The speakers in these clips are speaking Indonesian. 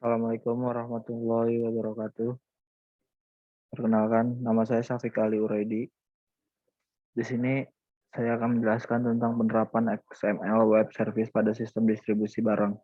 Assalamualaikum warahmatullahi wabarakatuh. Perkenalkan, nama saya Syafiq Ali Uraidi. Di sini saya akan menjelaskan tentang penerapan XML web service pada sistem distribusi barang.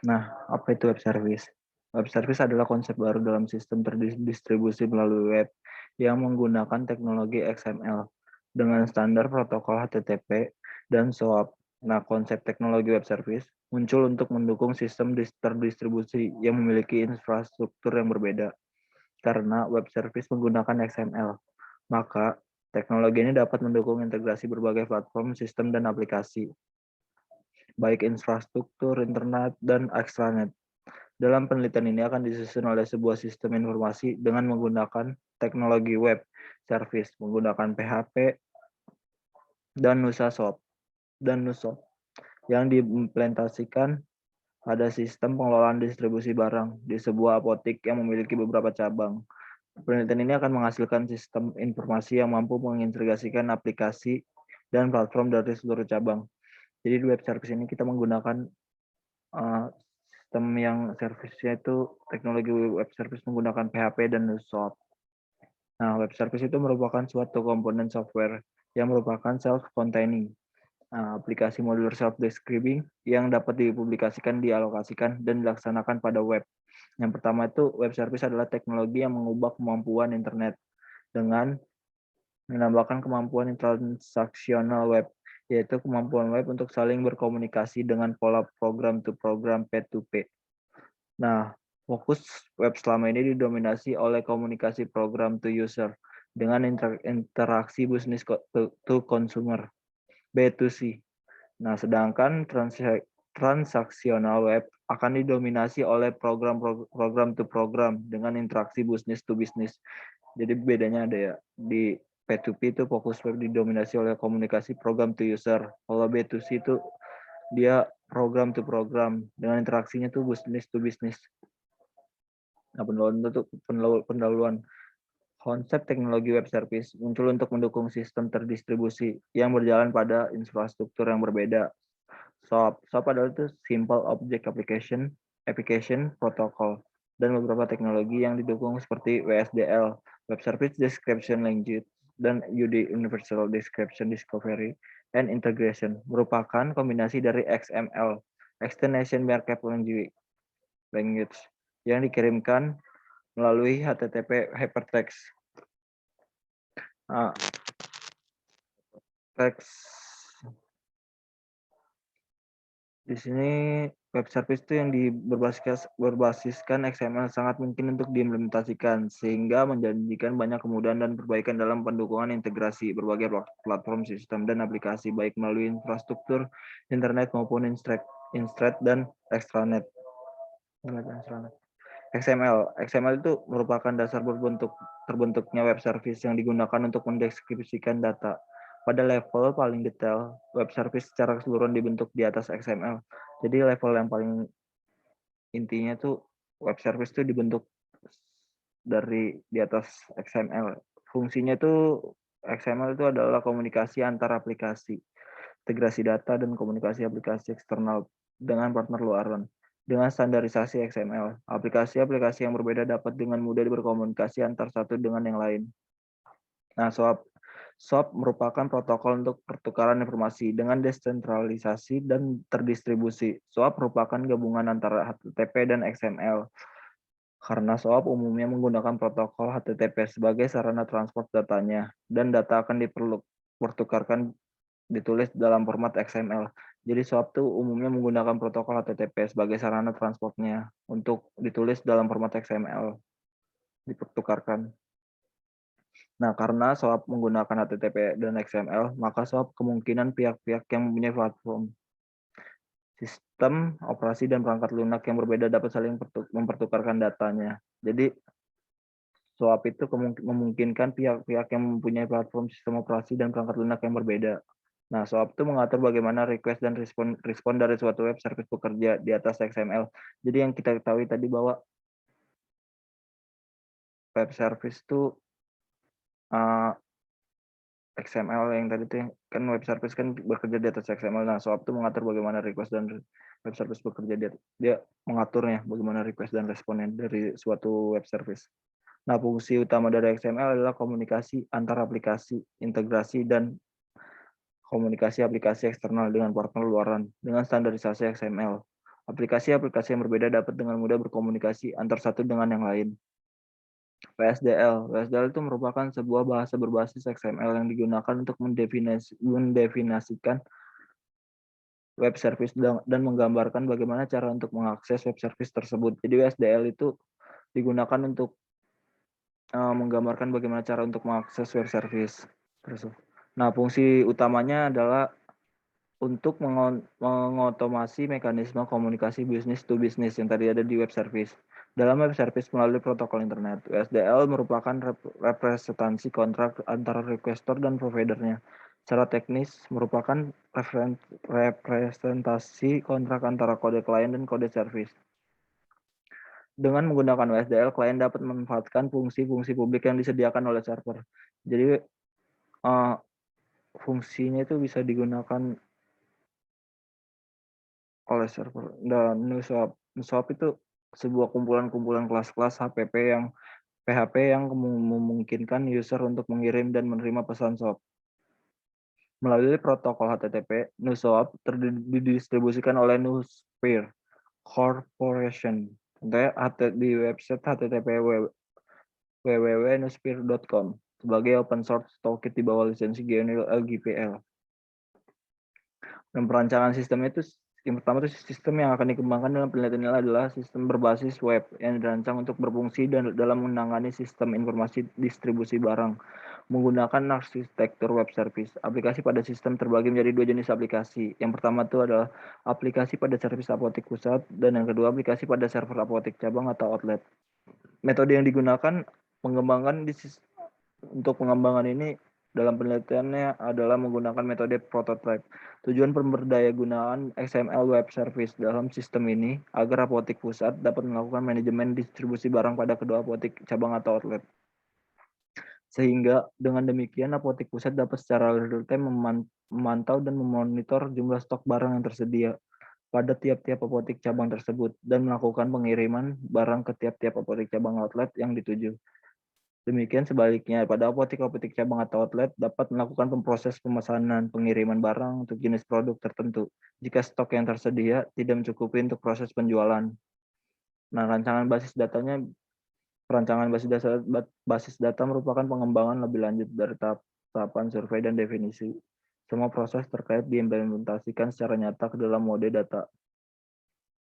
Nah, apa itu web service? Web service adalah konsep baru dalam sistem terdistribusi melalui web yang menggunakan teknologi XML dengan standar protokol HTTP dan SOAP. Nah, konsep teknologi web service muncul untuk mendukung sistem terdistribusi yang memiliki infrastruktur yang berbeda. Karena web service menggunakan XML, maka teknologi ini dapat mendukung integrasi berbagai platform, sistem, dan aplikasi, baik infrastruktur, internet, dan extranet. Dalam penelitian ini akan disusun oleh sebuah sistem informasi dengan menggunakan teknologi web service, menggunakan PHP dan NUSOP yang diimplementasikan pada sistem pengelolaan distribusi barang di sebuah apotik yang memiliki beberapa cabang. Penelitian ini akan menghasilkan sistem informasi yang mampu mengintegrasikan aplikasi dan platform dari seluruh cabang. Jadi di web service ini kita menggunakan sistem yang servisnya itu teknologi web service menggunakan PHP dan NuSOP. Nah, web service itu merupakan suatu komponen software yang merupakan self-containing. Nah, aplikasi modular self-describing yang dapat dipublikasikan, dialokasikan, dan dilaksanakan pada web. Yang pertama itu web service adalah teknologi yang mengubah kemampuan internet dengan menambahkan kemampuan transaksional web, yaitu kemampuan web untuk saling berkomunikasi dengan pola program to program P2P. Nah, fokus web selama ini didominasi oleh komunikasi program to user dengan interaksi business to consumer B2C. Nah, sedangkan transaksional web akan didominasi oleh program to program dengan interaksi business to business. Jadi bedanya ada ya, di P2P itu fokus web didominasi oleh komunikasi program to user. Kalau B2C itu dia program to program dengan interaksinya tuh business to business. Nah, pendahuluan konsep teknologi web service muncul untuk mendukung sistem terdistribusi yang berjalan pada infrastruktur yang berbeda. SOAP adalah itu Simple Object Application Protocol, dan beberapa teknologi yang didukung seperti WSDL, Web Service Description Language, dan UD Universal Description Discovery and Integration merupakan kombinasi dari XML, Extension Markup Language, yang dikirimkan melalui HTTP Hypertext. Di sini web service itu yang berbasiskan XML sangat mungkin untuk diimplementasikan sehingga menjanjikan banyak kemudahan dan perbaikan dalam pendukungan integrasi berbagai platform sistem dan aplikasi baik melalui infrastruktur internet maupun instret dan extranet. XML itu merupakan dasar terbentuknya web service yang digunakan untuk mendeskripsikan data. Pada level paling detail, web service secara keseluruhan dibentuk di atas XML. Jadi level yang paling intinya tuh web service itu dibentuk dari di atas XML. Fungsinya tuh XML itu adalah komunikasi antar aplikasi, integrasi data dan komunikasi aplikasi eksternal dengan partner luaran. Dengan standarisasi XML, aplikasi-aplikasi yang berbeda dapat dengan mudah berkomunikasi antar satu dengan yang lain. Nah, SOAP merupakan protokol untuk pertukaran informasi dengan desentralisasi dan terdistribusi. SOAP merupakan gabungan antara HTTP dan XML. Karena SOAP umumnya menggunakan protokol HTTP sebagai sarana transport datanya, dan data akan dipertukarkan ditulis dalam format XML. Jadi SOAP itu umumnya menggunakan protokol HTTP sebagai sarana transportnya untuk ditulis dalam format XML, dipertukarkan. Nah, karena SOAP menggunakan HTTP dan XML, maka SOAP kemungkinan pihak-pihak yang mempunyai platform, sistem, operasi, dan perangkat lunak yang berbeda dapat saling mempertukarkan datanya. Jadi, SOAP itu memungkinkan pihak-pihak yang mempunyai platform, sistem operasi, dan perangkat lunak yang berbeda. Nah, SOAP itu mengatur bagaimana request dan respon dari suatu web service bekerja di atas XML. Jadi yang kita ketahui tadi bahwa web service itu XML yang tadi tuh kan web service kan bekerja di atas XML. Nah, SOAP tuh mengatur bagaimana request dan web service bekerja. Dia mengaturnya bagaimana request dan responnya dari suatu web service. Nah, fungsi utama dari XML adalah komunikasi antar aplikasi, integrasi, dan komunikasi aplikasi eksternal dengan partner luaran dengan standarisasi XML. Aplikasi-aplikasi yang berbeda dapat dengan mudah berkomunikasi antar satu dengan yang lain. WSDL. WSDL itu merupakan sebuah bahasa berbasis XML yang digunakan untuk mendefinisikan web service dan menggambarkan bagaimana cara untuk mengakses web service tersebut. Jadi WSDL itu digunakan untuk menggambarkan bagaimana cara untuk mengakses web service tersebut. Nah, fungsi utamanya adalah untuk mengotomasi mekanisme komunikasi bisnis to bisnis yang tadi ada di web service. Dalam web service melalui protokol internet, WSDL merupakan representasi kontrak antara requester dan providernya. Secara teknis, merupakan representasi kontrak antara kode klien dan kode service. Dengan menggunakan WSDL, klien dapat memanfaatkan fungsi-fungsi publik yang disediakan oleh server. Jadi, fungsinya itu bisa digunakan oleh server. Dan NuSwap itu sebuah kumpulan-kumpulan kelas-kelas PHP yang memungkinkan user untuk mengirim dan menerima pesan swap. Melalui protokol HTTP, NuSwap didistribusikan oleh Nusphere Corporation. Di website http www.nusphere.com sebagai open source toolkit di bawah lisensi GNU LGPL. Dan perancangan sistemnya itu yang pertama itu sistem yang akan dikembangkan dalam penelitian ini adalah sistem berbasis web yang dirancang untuk berfungsi dan dalam menangani sistem informasi distribusi barang menggunakan arsitektur web service. Aplikasi pada sistem terbagi menjadi dua jenis aplikasi. Yang pertama itu adalah aplikasi pada servis apotek pusat dan yang kedua aplikasi pada server apotek cabang atau outlet. Metode yang digunakan untuk pengembangan ini dalam penelitiannya adalah menggunakan metode prototype. Tujuan pemberdayagunaan XML web service dalam sistem ini agar apotek pusat dapat melakukan manajemen distribusi barang pada kedua apotek cabang atau outlet. Sehingga dengan demikian apotek pusat dapat secara real time memantau dan memonitor jumlah stok barang yang tersedia pada tiap-tiap apotek cabang tersebut dan melakukan pengiriman barang ke tiap-tiap apotek cabang outlet yang dituju. Demikian sebaliknya, pada apotek-apotek cabang atau outlet dapat melakukan proses pemesanan pengiriman barang untuk jenis produk tertentu jika stok yang tersedia tidak mencukupi untuk proses penjualan. Nah, perancangan basis data merupakan pengembangan lebih lanjut dari tahapan survei dan definisi. Semua proses terkait diimplementasikan secara nyata ke dalam mode data.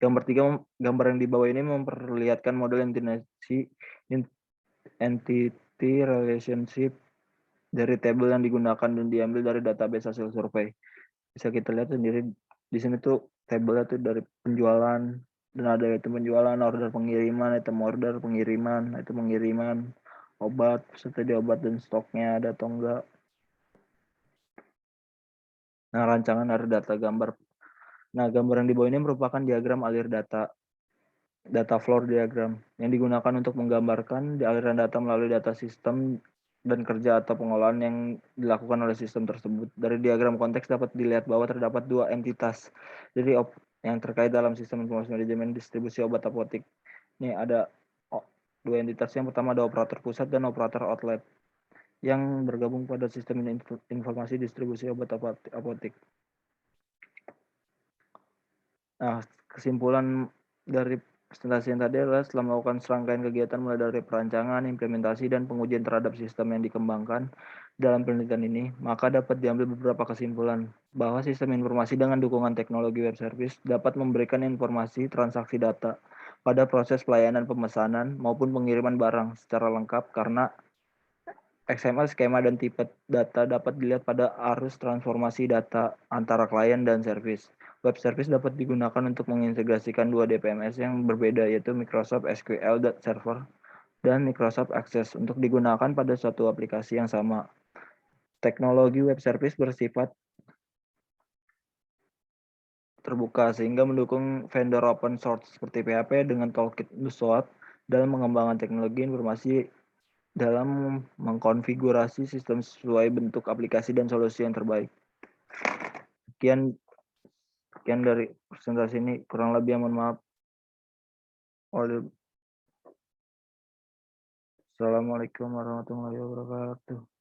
Gambar yang di bawah ini memperlihatkan model entity relationship dari tabel yang digunakan dan diambil dari database hasil survei. Bisa kita lihat sendiri di sini tuh tabelnya tuh dari penjualan dan ada item penjualan, order pengiriman, item order pengiriman, item pengiriman, obat, setelah obat dan stoknya ada atau enggak. Nah, rancangan dari data gambar. Nah, gambar yang di bawah ini merupakan diagram alir data flow diagram yang digunakan untuk menggambarkan aliran data melalui data sistem dan kerja atau pengolahan yang dilakukan oleh sistem tersebut. Dari diagram konteks dapat dilihat bahwa terdapat dua entitas jadi yang terkait dalam sistem informasi manajemen distribusi obat apotek. Ini ada dua entitas. Yang pertama ada operator pusat dan operator outlet yang bergabung pada sistem informasi distribusi obat apotek. Nah, kesimpulan dari presentasi yang tadi adalah setelah melakukan serangkaian kegiatan mulai dari perancangan, implementasi, dan pengujian terhadap sistem yang dikembangkan dalam penelitian ini, maka dapat diambil beberapa kesimpulan bahwa sistem informasi dengan dukungan teknologi web service dapat memberikan informasi transaksi data pada proses pelayanan pemesanan maupun pengiriman barang secara lengkap karena XML skema dan tipe data dapat dilihat pada arus transformasi data antara klien dan service. Web service dapat digunakan untuk mengintegrasikan dua DPMS yang berbeda yaitu Microsoft SQL Server dan Microsoft Access untuk digunakan pada suatu aplikasi yang sama. Teknologi web service bersifat terbuka sehingga mendukung vendor open source seperti PHP dengan toolkit NuSwap dalam mengembangkan teknologi informasi dalam mengkonfigurasi sistem sesuai bentuk aplikasi dan solusi yang terbaik. Sekian dari presentasi ini, kurang lebih mohon maaf. Assalamualaikum warahmatullahi wabarakatuh.